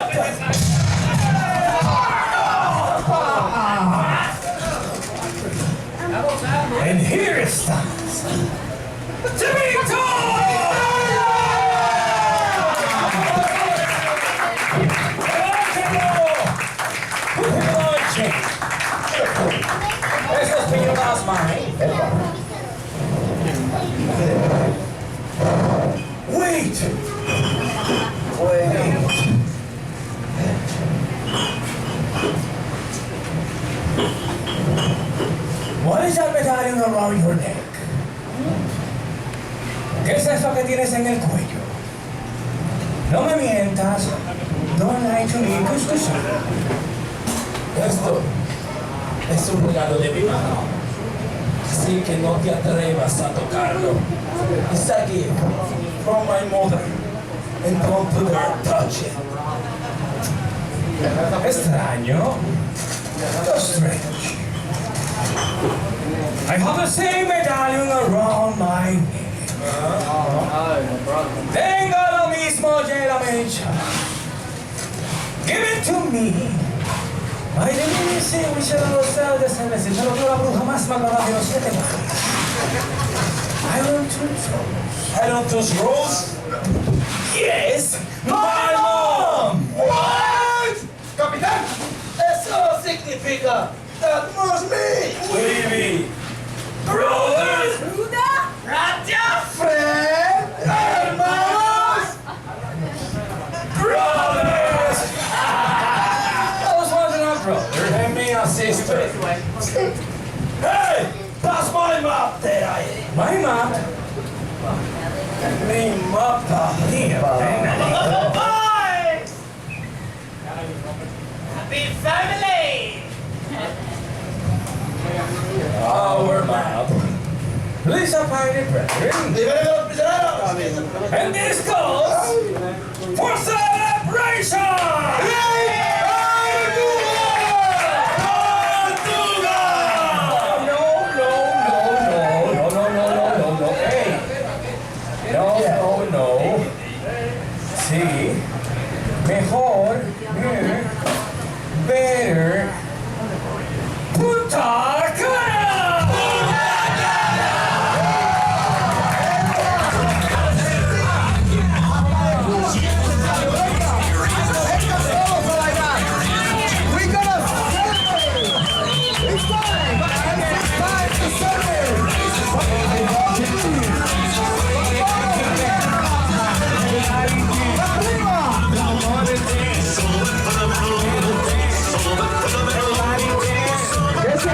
And here it stands. Dominican! Eso es que yo das más. Wait! What is that medallion around your neck? ¿Qué es eso que tienes en el cuello? No me mientas. Don't lie to me, excursion. Esto es un regalo de mi mamá. Así que no te atrevas a tocarlo. It's a gift from my mother. And don't you dare touch it. Extraño. So strange. I have the same medallion around my neck. Tengo lo mismo que la mecha. Give it to me. Ay, de mí dice, Michelle, a los celos de ese mes. Yo lo dio la bruja más malvada de los 7 mares. I don't choose rose. I don't choose rose. Yes, my mom! What? Capitán, eso significa that must be. Baby, brothers, Friend, hermanos. brothers! Those ones are not brothers. And me a sister. Hey, pass my map there. My mom. Mi mapa. Boys! Happy family! Our map. Please abide it, brethren. And this goes for celebration! No. Sí. Mejor. Better. Punta, Cana! Esse é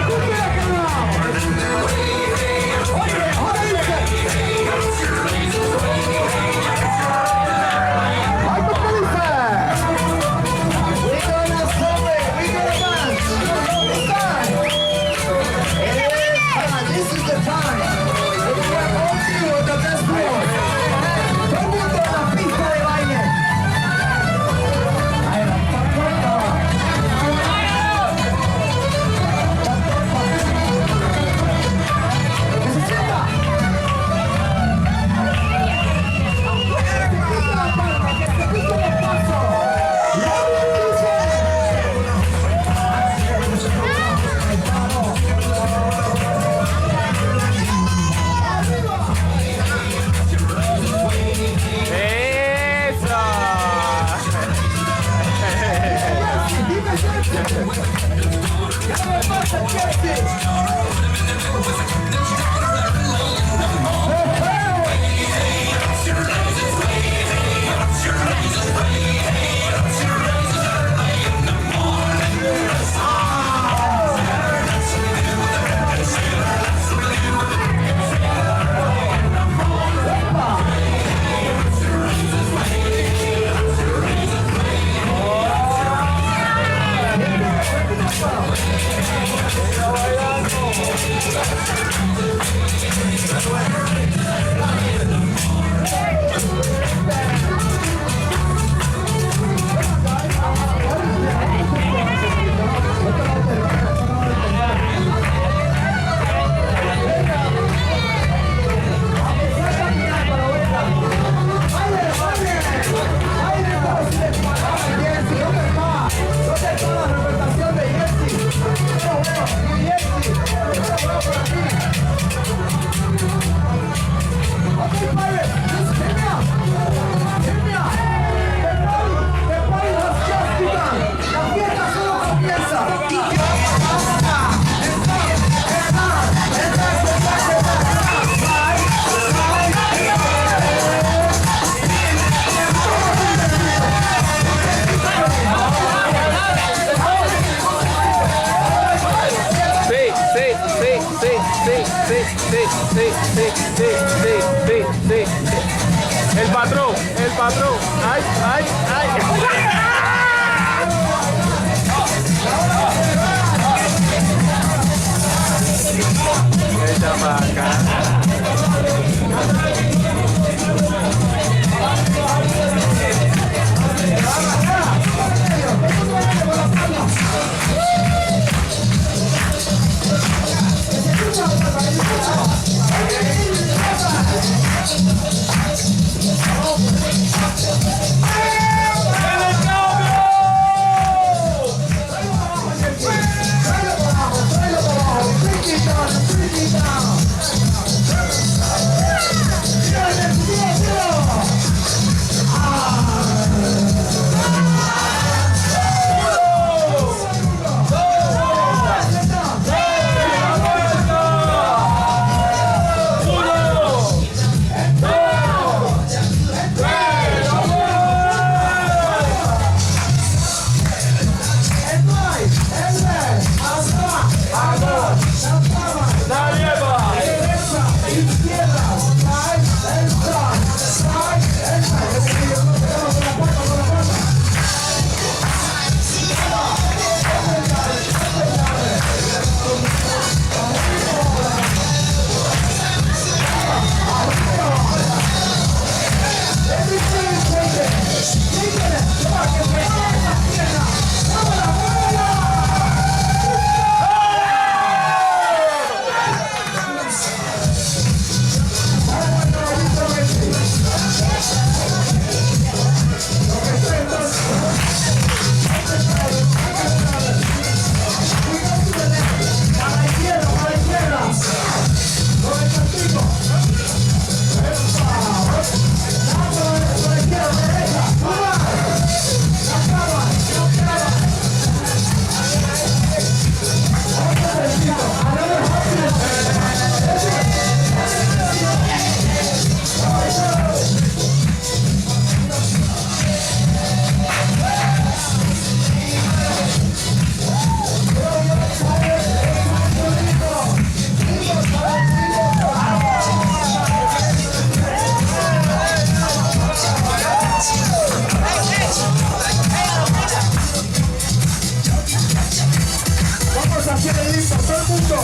mundo.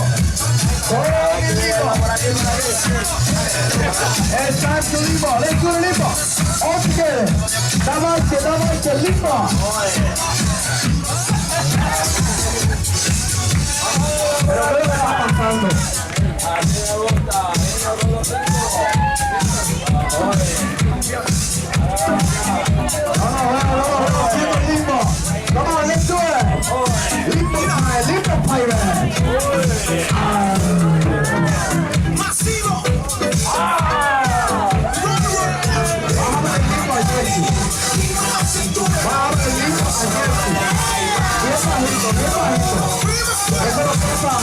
Todo bien limbo. It's time to limbo. Let's do the limbo. All together. Dame limbo. Pero ¿qué está pasando? Limbo. Come on, let's do it. Limbo pirate. Eso no pasa